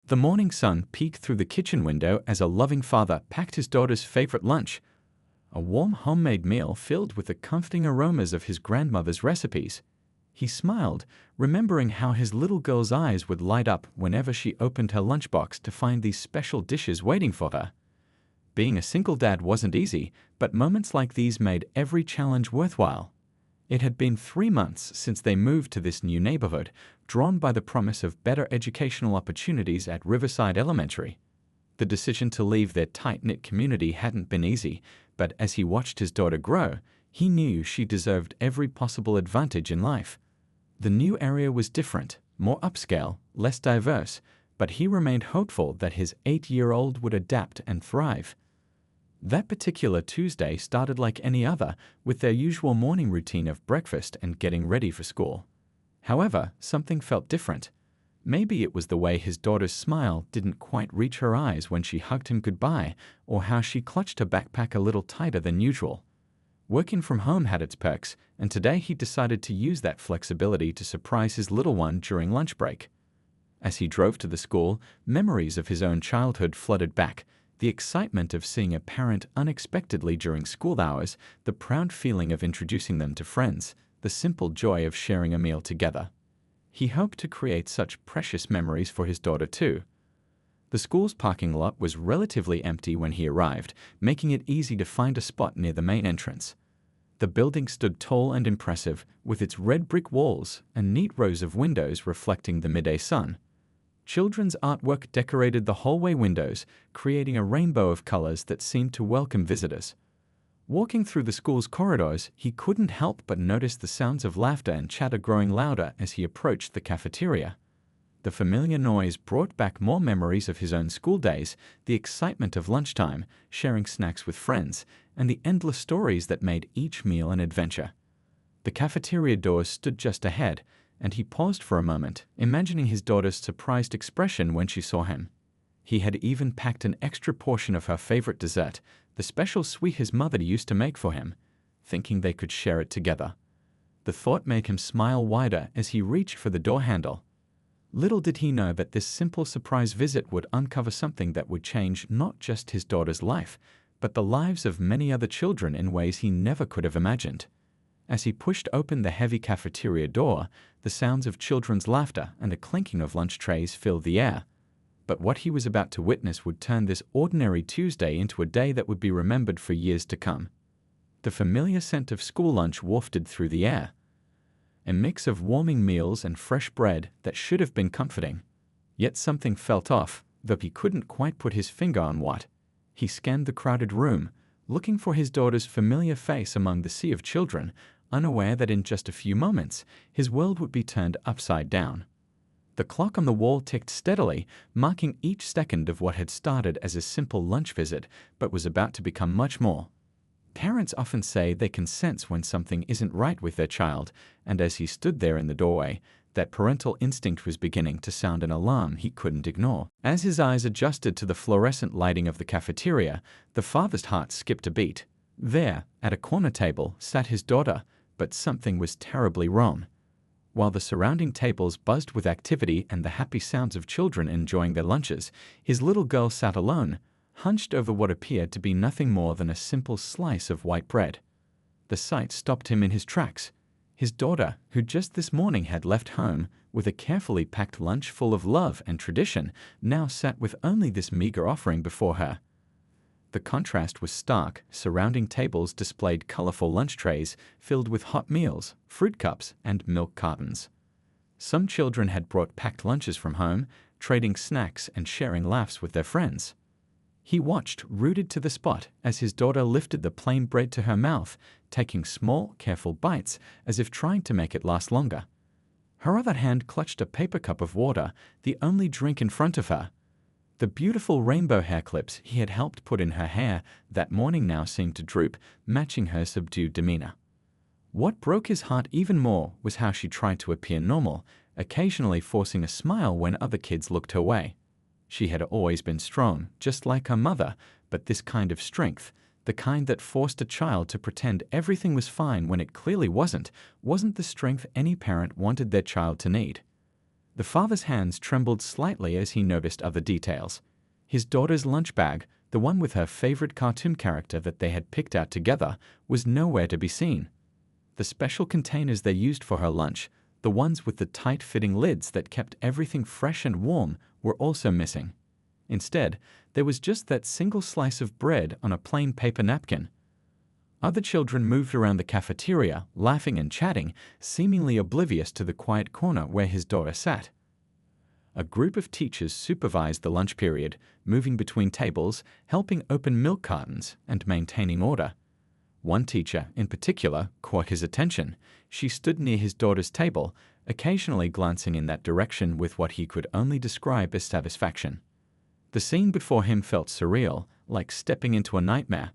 The morning sun peeked through the kitchen window as a loving father packed his daughter's favorite lunch, a warm homemade meal filled with the comforting aromas of his grandmother's recipes. He smiled, remembering how his little girl's eyes would light up whenever she opened her lunchbox to find these special dishes waiting for her. Being a single dad wasn't easy, but moments like these made every challenge worthwhile. It had been 3 months since they moved to this new neighborhood, drawn by the promise of better educational opportunities at Riverside Elementary. The decision to leave their tight-knit community hadn't been easy, but as he watched his daughter grow, he knew she deserved every possible advantage in life. The new area was different, more upscale, less diverse, but he remained hopeful that his 8-year-old would adapt and thrive. That particular Tuesday started like any other, with their usual morning routine of breakfast and getting ready for school. However, something felt different. Maybe it was the way his daughter's smile didn't quite reach her eyes when she hugged him goodbye, or how she clutched her backpack a little tighter than usual. Working from home had its perks, and today he decided to use that flexibility to surprise his little one during lunch break. As he drove to the school, memories of his own childhood flooded back. The excitement of seeing a parent unexpectedly during school hours, the proud feeling of introducing them to friends, the simple joy of sharing a meal together. He hoped to create such precious memories for his daughter too. The school's parking lot was relatively empty when he arrived, making it easy to find a spot near the main entrance. The building stood tall and impressive, with its red brick walls and neat rows of windows reflecting the midday sun. Children's artwork decorated the hallway windows, creating a rainbow of colors that seemed to welcome visitors. Walking through the school's corridors, he couldn't help but notice the sounds of laughter and chatter growing louder as he approached the cafeteria. The familiar noise brought back more memories of his own school days, the excitement of lunchtime, sharing snacks with friends, and the endless stories that made each meal an adventure. The cafeteria doors stood just ahead, and he paused for a moment, imagining his daughter's surprised expression when she saw him. He had even packed an extra portion of her favorite dessert, the special sweet his mother used to make for him, thinking they could share it together. The thought made him smile wider as he reached for the door handle. Little did he know that this simple surprise visit would uncover something that would change not just his daughter's life, but the lives of many other children in ways he never could have imagined. As he pushed open the heavy cafeteria door, the sounds of children's laughter and the clinking of lunch trays filled the air. But what he was about to witness would turn this ordinary Tuesday into a day that would be remembered for years to come. The familiar scent of school lunch wafted through the air, a mix of warming meals and fresh bread that should have been comforting. Yet something felt off, though he couldn't quite put his finger on what. He scanned the crowded room, looking for his daughter's familiar face among the sea of children, unaware that in just a few moments, his world would be turned upside down. The clock on the wall ticked steadily, marking each second of what had started as a simple lunch visit, but was about to become much more. Parents often say they can sense when something isn't right with their child, and as he stood there in the doorway, that parental instinct was beginning to sound an alarm he couldn't ignore. As his eyes adjusted to the fluorescent lighting of the cafeteria, the father's heart skipped a beat. There, at a corner table, sat his daughter, but something was terribly wrong. While the surrounding tables buzzed with activity and the happy sounds of children enjoying their lunches, his little girl sat alone, hunched over what appeared to be nothing more than a simple slice of white bread. The sight stopped him in his tracks. His daughter, who just this morning had left home with a carefully packed lunch full of love and tradition, now sat with only this meager offering before her. The contrast was stark. Surrounding tables displayed colorful lunch trays filled with hot meals, fruit cups, and milk cartons. Some children had brought packed lunches from home, trading snacks and sharing laughs with their friends. He watched, rooted to the spot, as his daughter lifted the plain bread to her mouth, taking small, careful bites as if trying to make it last longer. Her other hand clutched a paper cup of water, the only drink in front of her. The beautiful rainbow hair clips he had helped put in her hair that morning now seemed to droop, matching her subdued demeanor. What broke his heart even more was how she tried to appear normal, occasionally forcing a smile when other kids looked her way. She had always been strong, just like her mother, but this kind of strength, the kind that forced a child to pretend everything was fine when it clearly wasn't the strength any parent wanted their child to need. The father's hands trembled slightly as he noticed other details. His daughter's lunch bag, the one with her favorite cartoon character that they had picked out together, was nowhere to be seen. The special containers they used for her lunch, the ones with the tight-fitting lids that kept everything fresh and warm, were also missing. Instead, there was just that single slice of bread on a plain paper napkin. Other children moved around the cafeteria, laughing and chatting, seemingly oblivious to the quiet corner where his daughter sat. A group of teachers supervised the lunch period, moving between tables, helping open milk cartons, and maintaining order. One teacher, in particular, caught his attention. She stood near his daughter's table, occasionally glancing in that direction with what he could only describe as satisfaction. The scene before him felt surreal, like stepping into a nightmare.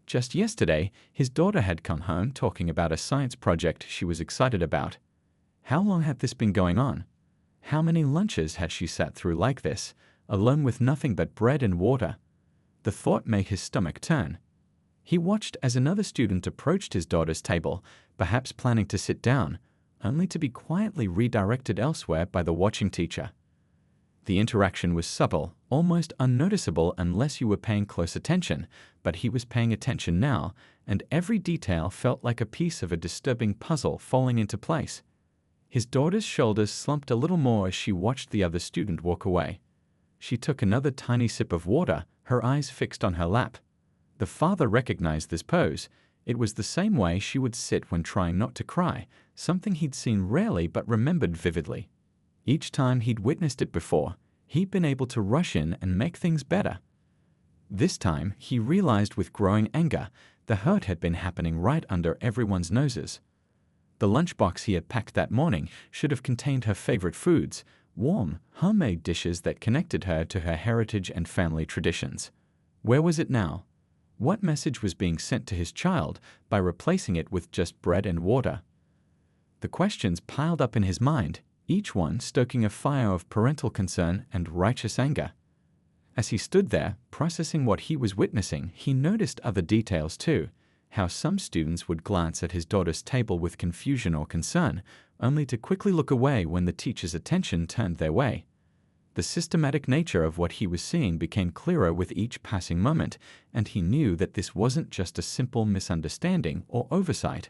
Just yesterday, his daughter had come home talking about a science project she was excited about. How long had this been going on? How many lunches had she sat through like this, alone with nothing but bread and water? The thought made his stomach turn. He watched as another student approached his daughter's table, perhaps planning to sit down, only to be quietly redirected elsewhere by the watching teacher. The interaction was subtle, almost unnoticeable unless you were paying close attention, but he was paying attention now, and every detail felt like a piece of a disturbing puzzle falling into place. His daughter's shoulders slumped a little more as she watched the other student walk away. She took another tiny sip of water, her eyes fixed on her lap. The father recognized this pose. It was the same way she would sit when trying not to cry, something he'd seen rarely but remembered vividly. Each time he'd witnessed it before, he'd been able to rush in and make things better. This time, he realized with growing anger, the hurt had been happening right under everyone's noses. The lunchbox he had packed that morning should have contained her favorite foods, warm, homemade dishes that connected her to her heritage and family traditions. Where was it now? What message was being sent to his child by replacing it with just bread and water? The questions piled up in his mind, each one stoking a fire of parental concern and righteous anger. As he stood there, processing what he was witnessing, he noticed other details too, how some students would glance at his daughter's table with confusion or concern, only to quickly look away when the teacher's attention turned their way. The systematic nature of what he was seeing became clearer with each passing moment, and he knew that this wasn't just a simple misunderstanding or oversight.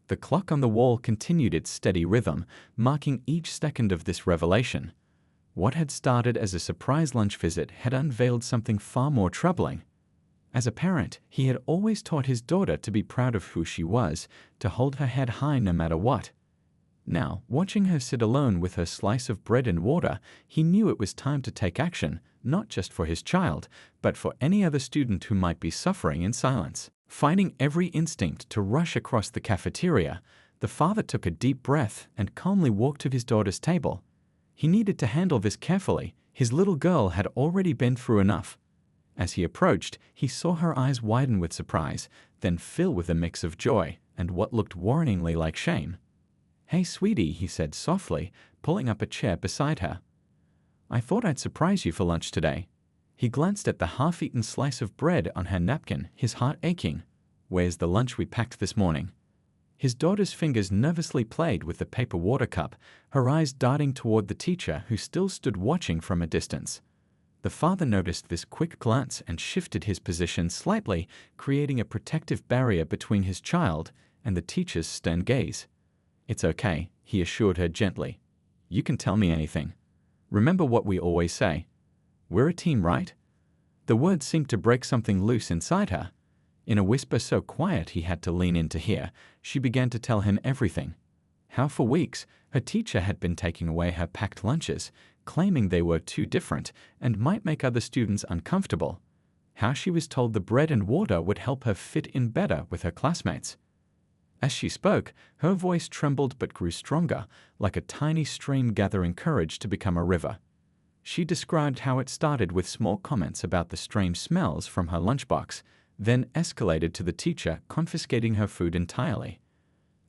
The clock on the wall continued its steady rhythm, marking each second of this revelation. What had started as a surprise lunch visit had unveiled something far more troubling. As a parent, he had always taught his daughter to be proud of who she was, to hold her head high no matter what. Now, watching her sit alone with her slice of bread and water, he knew it was time to take action, not just for his child, but for any other student who might be suffering in silence. Finding every instinct to rush across the cafeteria, the father took a deep breath and calmly walked to his daughter's table. He needed to handle this carefully. His little girl had already been through enough. As he approached, he saw her eyes widen with surprise, then fill with a mix of joy and what looked warningly like shame. "Hey, sweetie," he said softly, pulling up a chair beside her. "I thought I'd surprise you for lunch today." He glanced at the half-eaten slice of bread on her napkin, his heart aching. "Where's the lunch we packed this morning?" His daughter's fingers nervously played with the paper water cup, her eyes darting toward the teacher who still stood watching from a distance. The father noticed this quick glance and shifted his position slightly, creating a protective barrier between his child and the teacher's stern gaze. "It's okay," he assured her gently. "You can tell me anything. Remember what we always say. We're a team, right?" The words seemed to break something loose inside her. In a whisper so quiet he had to lean in to hear, she began to tell him everything. How for weeks her teacher had been taking away her packed lunches, claiming they were too different and might make other students uncomfortable. How she was told the bread and water would help her fit in better with her classmates. As she spoke, her voice trembled but grew stronger, like a tiny stream gathering courage to become a river. She described how it started with small comments about the strange smells from her lunchbox, then escalated to the teacher confiscating her food entirely.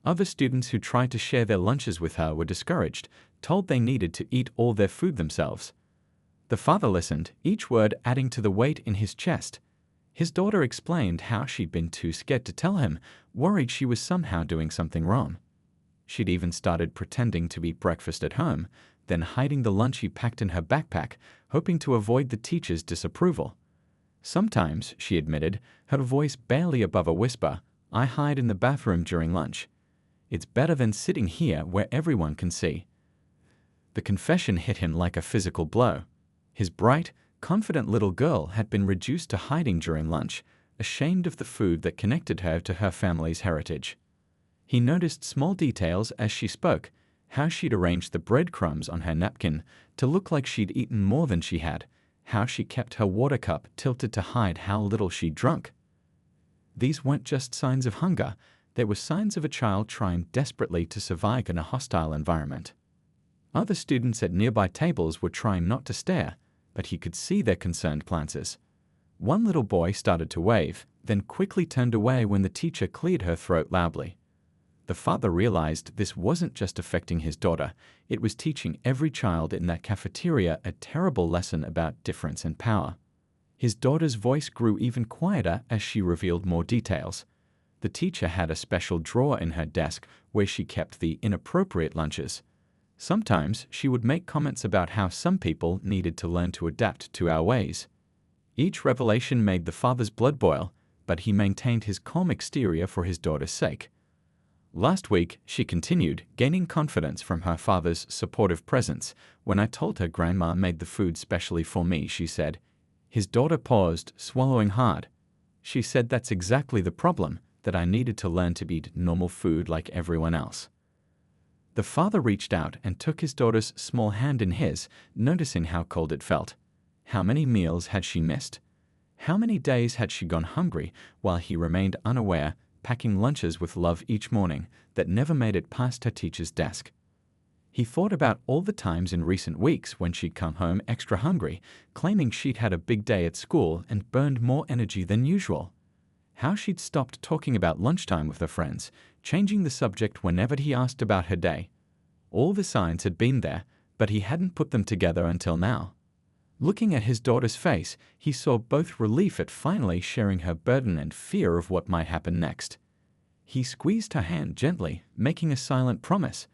Other students who tried to share their lunches with her were discouraged, told they needed to eat all their food themselves. The father listened, each word adding to the weight in his chest. His daughter explained how she'd been too scared to tell him, worried she was somehow doing something wrong. She'd even started pretending to eat breakfast at home, then hiding the lunch he packed in her backpack, hoping to avoid the teacher's disapproval. Sometimes, she admitted, her voice barely above a whisper, "I hide in the bathroom during lunch. It's better than sitting here where everyone can see." The confession hit him like a physical blow. His bright, confident little girl had been reduced to hiding during lunch, ashamed of the food that connected her to her family's heritage. He noticed small details as she spoke, how she'd arranged the breadcrumbs on her napkin to look like she'd eaten more than she had, how she kept her water cup tilted to hide how little she'd drunk. These weren't just signs of hunger, they were signs of a child trying desperately to survive in a hostile environment. Other students at nearby tables were trying not to stare, but he could see their concerned glances. One little boy started to wave, then quickly turned away when the teacher cleared her throat loudly. The father realized this wasn't just affecting his daughter, it was teaching every child in that cafeteria a terrible lesson about difference and power. His daughter's voice grew even quieter as she revealed more details. The teacher had a special drawer in her desk where she kept the inappropriate lunches. Sometimes she would make comments about how some people needed to learn to adapt to our ways. Each revelation made the father's blood boil, but he maintained his calm exterior for his daughter's sake. Last week, she continued, gaining confidence from her father's supportive presence. "When I told her Grandma made the food specially for me," she said. His daughter paused, swallowing hard. She said, "That's exactly the problem, that I needed to learn to eat normal food like everyone else." The father reached out and took his daughter's small hand in his, noticing how cold it felt. How many meals had she missed? How many days had she gone hungry while he remained unaware, packing lunches with love each morning that never made it past her teacher's desk? He thought about all the times in recent weeks when she'd come home extra hungry, claiming she'd had a big day at school and burned more energy than usual. How she'd stopped talking about lunchtime with her friends, changing the subject whenever he asked about her day. All the signs had been there, but he hadn't put them together until now. Looking at his daughter's face, he saw both relief at finally sharing her burden and fear of what might happen next. He squeezed her hand gently, making a silent promise.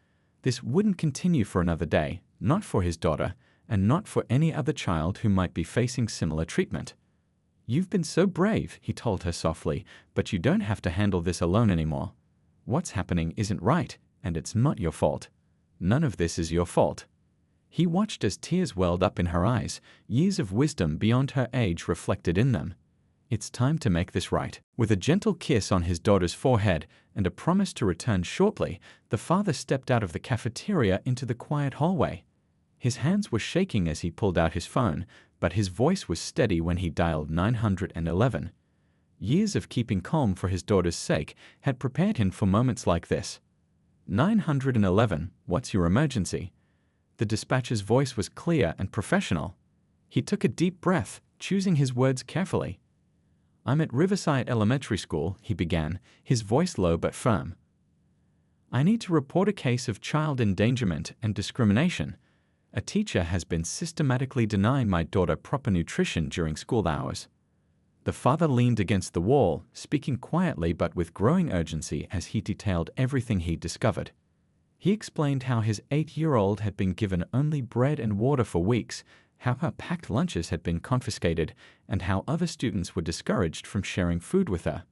This wouldn't continue for another day, not for his daughter, and not for any other child who might be facing similar treatment. "You've been so brave," he told her softly, "but you don't have to handle this alone anymore. What's happening isn't right, and it's not your fault. None of this is your fault." He watched as tears welled up in her eyes, years of wisdom beyond her age reflected in them. "It's time to make this right." With a gentle kiss on his daughter's forehead and a promise to return shortly, the father stepped out of the cafeteria into the quiet hallway. His hands were shaking as he pulled out his phone, but his voice was steady when he dialed 911. Years of keeping calm for his daughter's sake had prepared him for moments like this. 911, what's your emergency? The dispatcher's voice was clear and professional. He took a deep breath, choosing his words carefully. "I'm at Riverside Elementary School," he began, his voice low but firm. "I need to report a case of child endangerment and discrimination. A teacher has been systematically denying my daughter proper nutrition during school hours." The father leaned against the wall, speaking quietly but with growing urgency as he detailed everything he'd discovered. He explained how his 8-year-old had been given only bread and water for weeks, how her packed lunches had been confiscated, and how other students were discouraged from sharing food with her.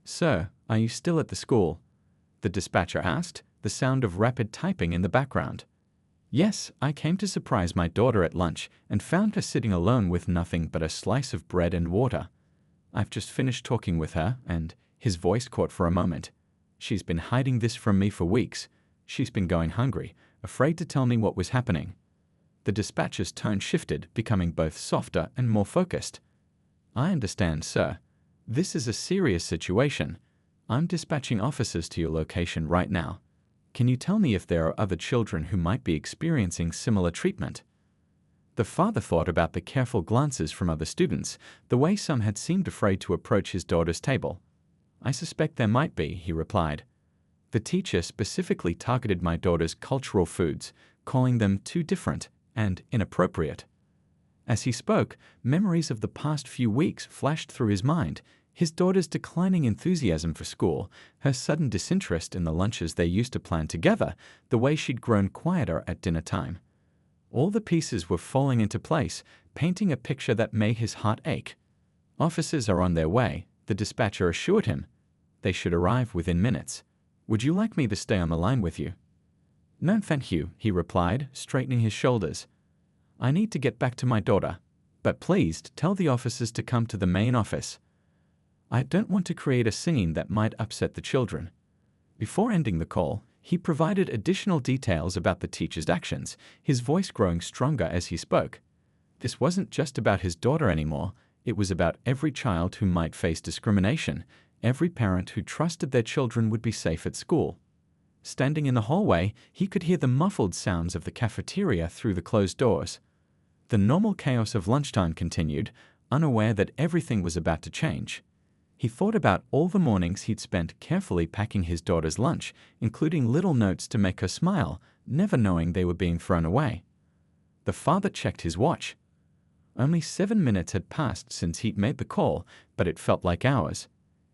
"Sir, are you still at the school?" the dispatcher asked, the sound of rapid typing in the background. "Yes, I came to surprise my daughter at lunch and found her sitting alone with nothing but a slice of bread and water. I've just finished talking with her, and," his voice caught for a moment, "she's been hiding this from me for weeks. She's been going hungry, afraid to tell me what was happening." The dispatcher's tone shifted, becoming both softer and more focused. "I understand, sir. This is a serious situation. I'm dispatching officers to your location right now. Can you tell me if there are other children who might be experiencing similar treatment?" The father thought about the careful glances from other students, the way some had seemed afraid to approach his daughter's table. "I suspect there might be," he replied. "The teacher specifically targeted my daughter's cultural foods, calling them too different and inappropriate." As he spoke, memories of the past few weeks flashed through his mind, his daughter's declining enthusiasm for school, her sudden disinterest in the lunches they used to plan together, the way she'd grown quieter at dinner time. All the pieces were falling into place, painting a picture that made his heart ache. "Officers are on their way," the dispatcher assured him. "They should arrive within minutes. Would you like me to stay on the line with you?" "No, thank you," he replied, straightening his shoulders. "I need to get back to my daughter. But please tell the officers to come to the main office. I don't want to create a scene that might upset the children." Before ending the call, he provided additional details about the teacher's actions, his voice growing stronger as he spoke. This wasn't just about his daughter anymore. It was about every child who might face discrimination, every parent who trusted their children would be safe at school. Standing in the hallway, he could hear the muffled sounds of the cafeteria through the closed doors. The normal chaos of lunchtime continued, unaware that everything was about to change. He thought about all the mornings he'd spent carefully packing his daughter's lunch, including little notes to make her smile, never knowing they were being thrown away. The father checked his watch. Only 7 minutes had passed since he'd made the call, but it felt like hours.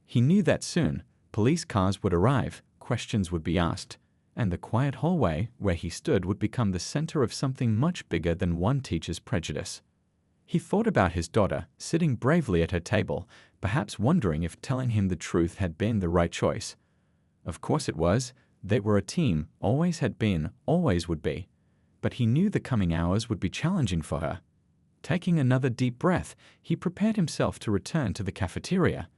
He knew that soon, police cars would arrive, questions would be asked, and the quiet hallway where he stood would become the center of something much bigger than one teacher's prejudice. He thought about his daughter, sitting bravely at her table, perhaps wondering if telling him the truth had been the right choice. Of course it was. They were a team, always had been, always would be. But he knew the coming hours would be challenging for her. Taking another deep breath, he prepared himself to return to the cafeteria.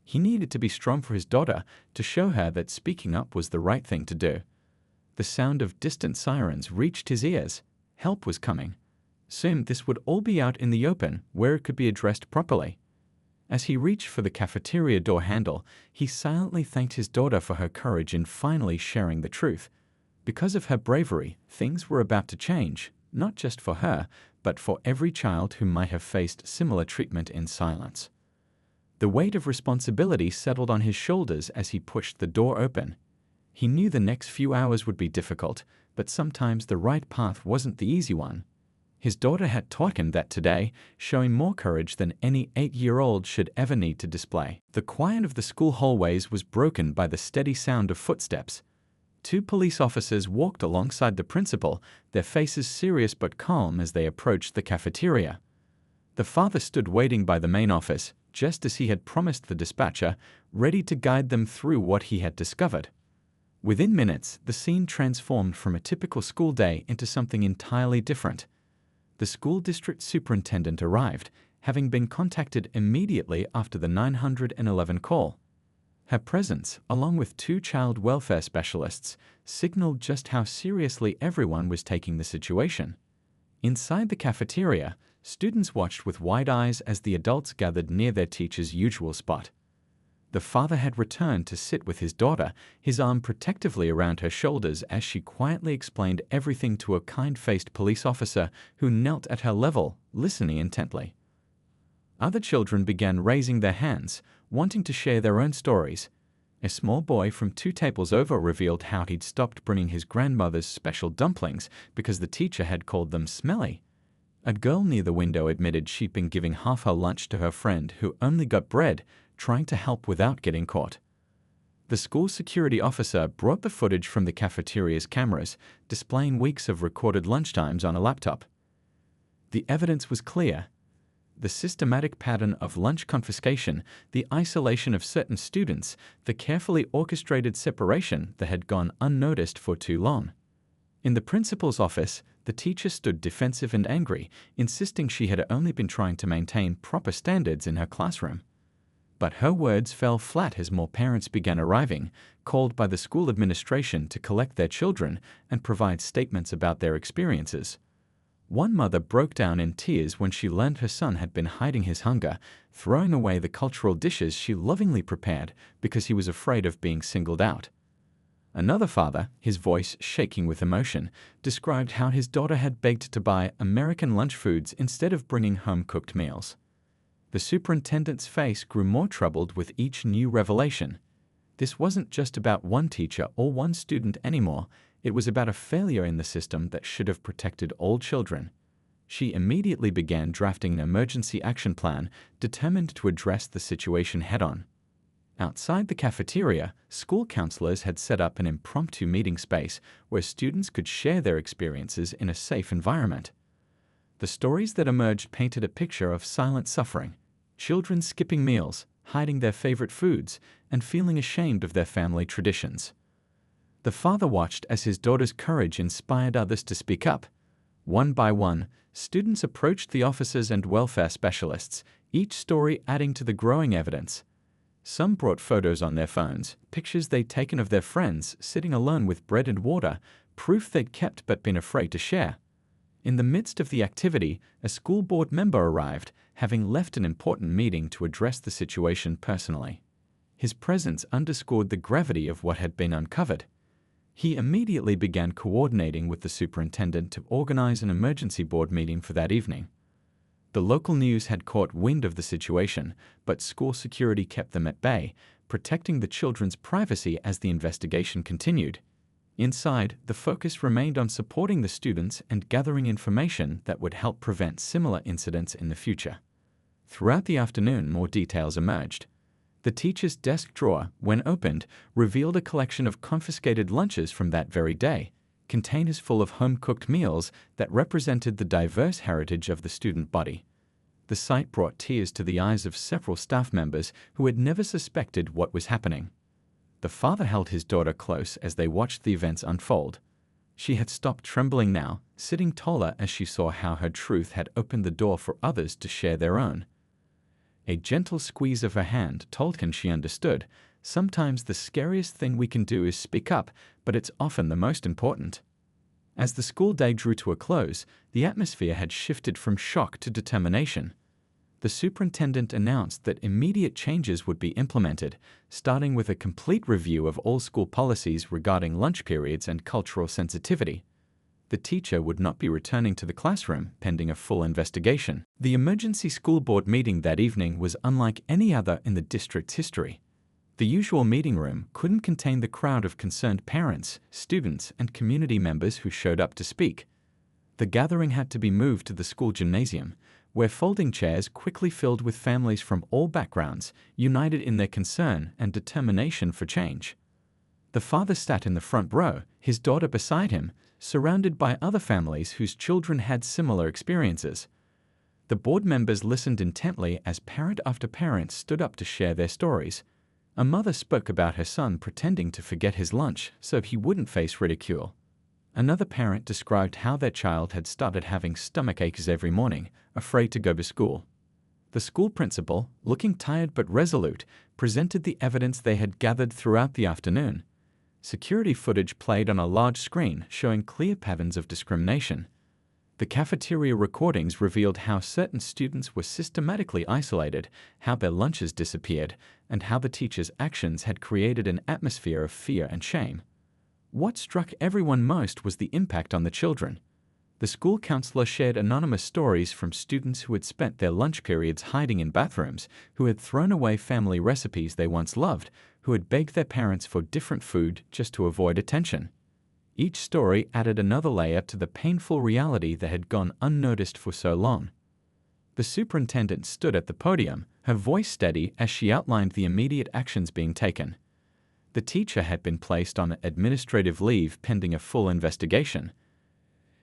He needed to be strong for his daughter, to show her that speaking up was the right thing to do. The sound of distant sirens reached his ears. Help was coming. Soon this would all be out in the open, where it could be addressed properly. As he reached for the cafeteria door handle, he silently thanked his daughter for her courage in finally sharing the truth. Because of her bravery, things were about to change, not just for her, but for every child who might have faced similar treatment in silence. The weight of responsibility settled on his shoulders as he pushed the door open. He knew the next few hours would be difficult, but sometimes the right path wasn't the easy one. His daughter had taught him that today, showing more courage than any 8-year-old should ever need to display. The quiet of the school hallways was broken by the steady sound of footsteps. 2 police officers walked alongside the principal, their faces serious but calm as they approached the cafeteria. The father stood waiting by the main office, just as he had promised the dispatcher, ready to guide them through what he had discovered. Within minutes, the scene transformed from a typical school day into something entirely different. The school district superintendent arrived, having been contacted immediately after the 911 call. Her presence, along with 2 child welfare specialists, signaled just how seriously everyone was taking the situation. Inside the cafeteria, students watched with wide eyes as the adults gathered near their teacher's usual spot. The father had returned to sit with his daughter, his arm protectively around her shoulders as she quietly explained everything to a kind-faced police officer who knelt at her level, listening intently. Other children began raising their hands, wanting to share their own stories. A small boy from 2 tables over revealed how he'd stopped bringing his grandmother's special dumplings because the teacher had called them smelly. A girl near the window admitted she'd been giving half her lunch to her friend who only got bread, trying to help without getting caught. The school security officer brought the footage from the cafeteria's cameras, displaying weeks of recorded lunchtimes on a laptop. The evidence was clear. The systematic pattern of lunch confiscation, the isolation of certain students, the carefully orchestrated separation that had gone unnoticed for too long. In the principal's office, the teacher stood defensive and angry, insisting she had only been trying to maintain proper standards in her classroom. But her words fell flat as more parents began arriving, called by the school administration to collect their children and provide statements about their experiences. One mother broke down in tears when she learned her son had been hiding his hunger, throwing away the cultural dishes she lovingly prepared because he was afraid of being singled out. Another father, his voice shaking with emotion, described how his daughter had begged to buy American lunch foods instead of bringing home-cooked meals. The superintendent's face grew more troubled with each new revelation. This wasn't just about one teacher or one student anymore. It was about a failure in the system that should have protected all children. She immediately began drafting an emergency action plan, determined to address the situation head-on. Outside the cafeteria, school counselors had set up an impromptu meeting space where students could share their experiences in a safe environment. The stories that emerged painted a picture of silent suffering, children skipping meals, hiding their favorite foods, and feeling ashamed of their family traditions. The father watched as his daughter's courage inspired others to speak up. One by one, students approached the officers and welfare specialists, each story adding to the growing evidence. Some brought photos on their phones, pictures they'd taken of their friends sitting alone with bread and water, proof they'd kept but been afraid to share. In the midst of the activity, a school board member arrived, having left an important meeting to address the situation personally. His presence underscored the gravity of what had been uncovered. He immediately began coordinating with the superintendent to organize an emergency board meeting for that evening. The local news had caught wind of the situation, but school security kept them at bay, protecting the children's privacy as the investigation continued. Inside, the focus remained on supporting the students and gathering information that would help prevent similar incidents in the future. Throughout the afternoon, more details emerged. The teacher's desk drawer, when opened, revealed a collection of confiscated lunches from that very day, containers full of home-cooked meals that represented the diverse heritage of the student body. The sight brought tears to the eyes of several staff members who had never suspected what was happening. The father held his daughter close as they watched the events unfold. She had stopped trembling now, sitting taller as she saw how her truth had opened the door for others to share their own. A gentle squeeze of her hand told him she understood. Sometimes the scariest thing we can do is speak up, but it's often the most important. As the school day drew to a close, the atmosphere had shifted from shock to determination. The superintendent announced that immediate changes would be implemented, starting with a complete review of all school policies regarding lunch periods and cultural sensitivity. The teacher would not be returning to the classroom pending a full investigation. The emergency school board meeting that evening was unlike any other in the district's history. The usual meeting room couldn't contain the crowd of concerned parents, students, and community members who showed up to speak. The gathering had to be moved to the school gymnasium, where folding chairs quickly filled with families from all backgrounds, united in their concern and determination for change. The father sat in the front row, his daughter beside him, surrounded by other families whose children had similar experiences. The board members listened intently as parent after parent stood up to share their stories. A mother spoke about her son pretending to forget his lunch so he wouldn't face ridicule. Another parent described how their child had started having stomach aches every morning, afraid to go to school. The school principal, looking tired but resolute, presented the evidence they had gathered throughout the afternoon. Security footage played on a large screen showing clear patterns of discrimination. The cafeteria recordings revealed how certain students were systematically isolated, how their lunches disappeared, and how the teachers' actions had created an atmosphere of fear and shame. What struck everyone most was the impact on the children. The school counselor shared anonymous stories from students who had spent their lunch periods hiding in bathrooms, who had thrown away family recipes they once loved, who had begged their parents for different food just to avoid attention. Each story added another layer to the painful reality that had gone unnoticed for so long. The superintendent stood at the podium, her voice steady as she outlined the immediate actions being taken. The teacher had been placed on administrative leave pending a full investigation.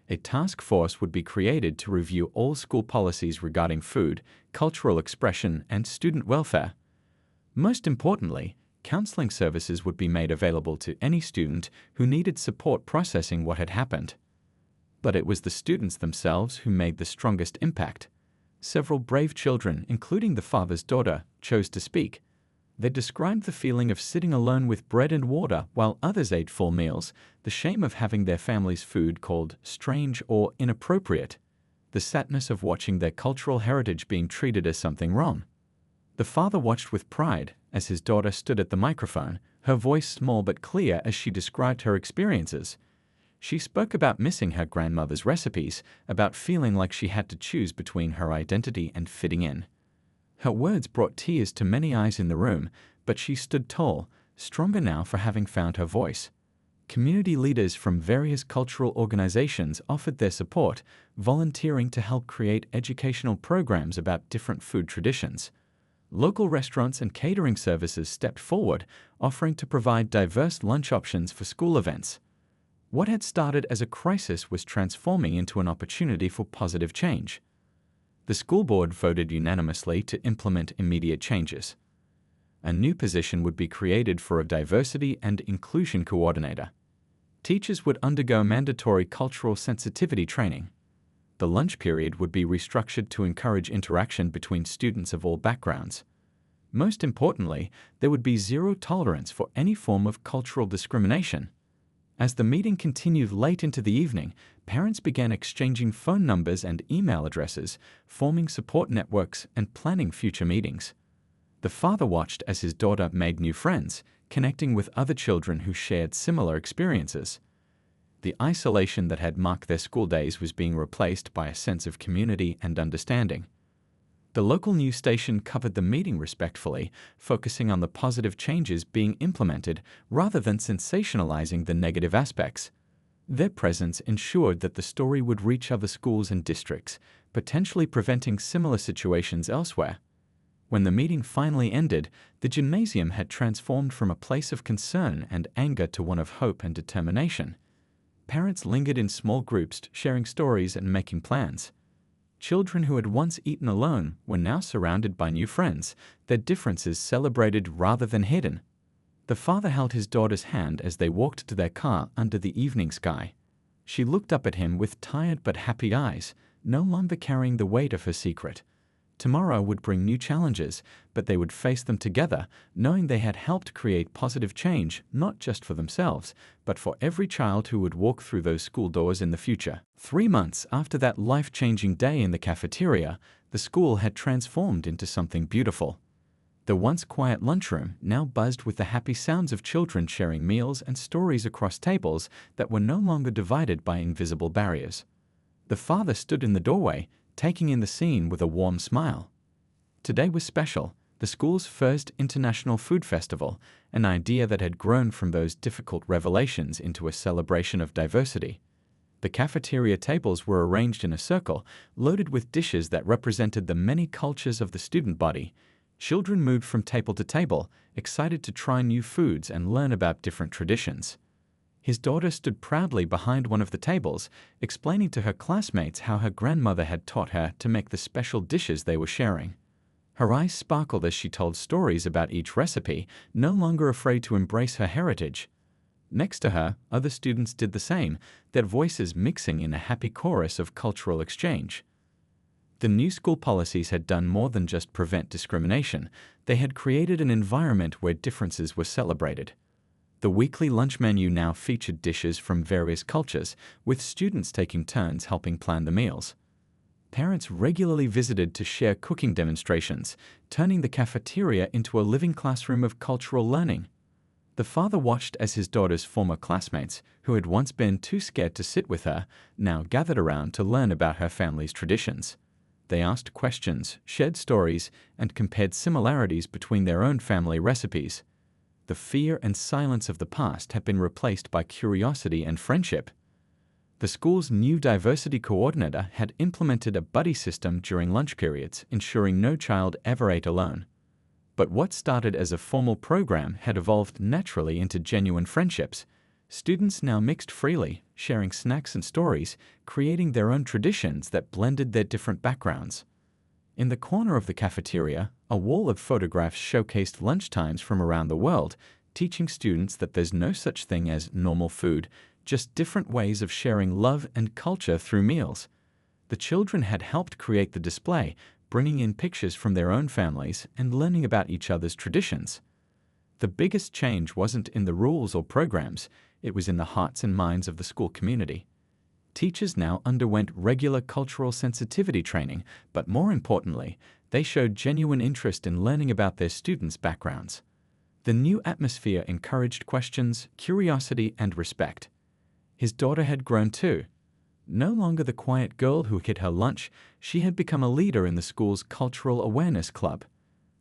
A task force would be created to review all school policies regarding food, cultural expression, and student welfare. Most importantly, counseling services would be made available to any student who needed support processing what had happened. But it was the students themselves who made the strongest impact. Several brave children, including the father's daughter, chose to speak. They described the feeling of sitting alone with bread and water while others ate full meals, the shame of having their family's food called strange or inappropriate, the sadness of watching their cultural heritage being treated as something wrong. The father watched with pride as his daughter stood at the microphone, her voice small but clear as she described her experiences. She spoke about missing her grandmother's recipes, about feeling like she had to choose between her identity and fitting in. Her words brought tears to many eyes in the room, but she stood tall, stronger now for having found her voice. Community leaders from various cultural organizations offered their support, volunteering to help create educational programs about different food traditions. Local restaurants and catering services stepped forward, offering to provide diverse lunch options for school events. What had started as a crisis was transforming into an opportunity for positive change. The school board voted unanimously to implement immediate changes. A new position would be created for a diversity and inclusion coordinator. Teachers would undergo mandatory cultural sensitivity training. The lunch period would be restructured to encourage interaction between students of all backgrounds. Most importantly, there would be zero tolerance for any form of cultural discrimination. As the meeting continued late into the evening, parents began exchanging phone numbers and email addresses, forming support networks and planning future meetings. The father watched as his daughter made new friends, connecting with other children who shared similar experiences. The isolation that had marked their school days was being replaced by a sense of community and understanding. The local news station covered the meeting respectfully, focusing on the positive changes being implemented rather than sensationalizing the negative aspects. Their presence ensured that the story would reach other schools and districts, potentially preventing similar situations elsewhere. When the meeting finally ended, the gymnasium had transformed from a place of concern and anger to one of hope and determination. Parents lingered in small groups, sharing stories and making plans. Children who had once eaten alone were now surrounded by new friends, their differences celebrated rather than hidden. The father held his daughter's hand as they walked to their car under the evening sky. She looked up at him with tired but happy eyes, no longer carrying the weight of her secret. Tomorrow would bring new challenges, but they would face them together, knowing they had helped create positive change not just for themselves, but for every child who would walk through those school doors in the future. 3 months after that life-changing day in the cafeteria, the school had transformed into something beautiful. The once quiet lunchroom now buzzed with the happy sounds of children sharing meals and stories across tables that were no longer divided by invisible barriers. The father stood in the doorway, taking in the scene with a warm smile. Today was special, the school's first International Food Festival, an idea that had grown from those difficult revelations into a celebration of diversity. The cafeteria tables were arranged in a circle, loaded with dishes that represented the many cultures of the student body. Children moved from table to table, excited to try new foods and learn about different traditions. His daughter stood proudly behind one of the tables, explaining to her classmates how her grandmother had taught her to make the special dishes they were sharing. Her eyes sparkled as she told stories about each recipe, no longer afraid to embrace her heritage. Next to her, other students did the same, their voices mixing in a happy chorus of cultural exchange. The new school policies had done more than just prevent discrimination. They had created an environment where differences were celebrated. The weekly lunch menu now featured dishes from various cultures, with students taking turns helping plan the meals. Parents regularly visited to share cooking demonstrations, turning the cafeteria into a living classroom of cultural learning. The father watched as his daughter's former classmates, who had once been too scared to sit with her, now gathered around to learn about her family's traditions. They asked questions, shared stories, and compared similarities between their own family recipes. The fear and silence of the past had been replaced by curiosity and friendship. The school's new diversity coordinator had implemented a buddy system during lunch periods, ensuring no child ever ate alone. But what started as a formal program had evolved naturally into genuine friendships. Students now mixed freely, sharing snacks and stories, creating their own traditions that blended their different backgrounds. In the corner of the cafeteria, a wall of photographs showcased lunchtimes from around the world, teaching students that there's no such thing as normal food, just different ways of sharing love and culture through meals. The children had helped create the display, bringing in pictures from their own families and learning about each other's traditions. The biggest change wasn't in the rules or programs, it was in the hearts and minds of the school community. Teachers now underwent regular cultural sensitivity training, but more importantly, they showed genuine interest in learning about their students' backgrounds. The new atmosphere encouraged questions, curiosity, and respect. His daughter had grown too. No longer the quiet girl who hid her lunch, she had become a leader in the school's Cultural Awareness Club.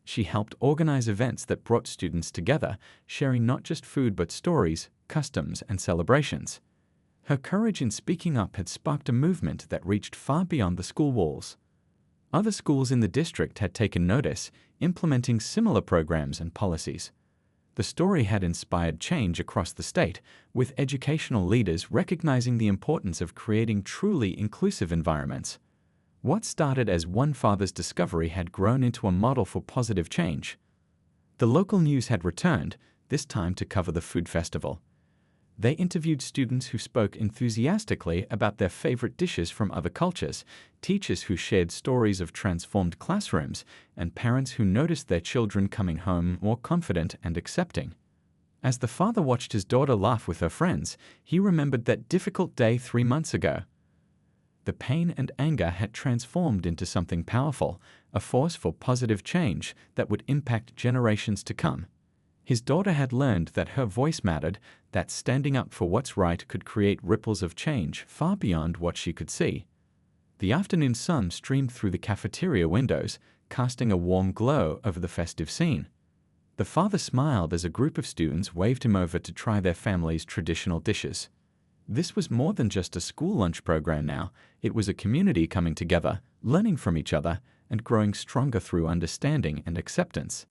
She helped organize events that brought students together, sharing not just food but stories, customs, and celebrations. Her courage in speaking up had sparked a movement that reached far beyond the school walls. Other schools in the district had taken notice, implementing similar programs and policies. The story had inspired change across the state, with educational leaders recognizing the importance of creating truly inclusive environments. What started as one father's discovery had grown into a model for positive change. The local news had returned, this time to cover the food festival. They interviewed students who spoke enthusiastically about their favorite dishes from other cultures, teachers who shared stories of transformed classrooms, and parents who noticed their children coming home more confident and accepting. As the father watched his daughter laugh with her friends, he remembered that difficult day 3 months ago. The pain and anger had transformed into something powerful, a force for positive change that would impact generations to come. His daughter had learned that her voice mattered, that standing up for what's right could create ripples of change far beyond what she could see. The afternoon sun streamed through the cafeteria windows, casting a warm glow over the festive scene. The father smiled as a group of students waved him over to try their family's traditional dishes. This was more than just a school lunch program now. It was a community coming together, learning from each other, and growing stronger through understanding and acceptance.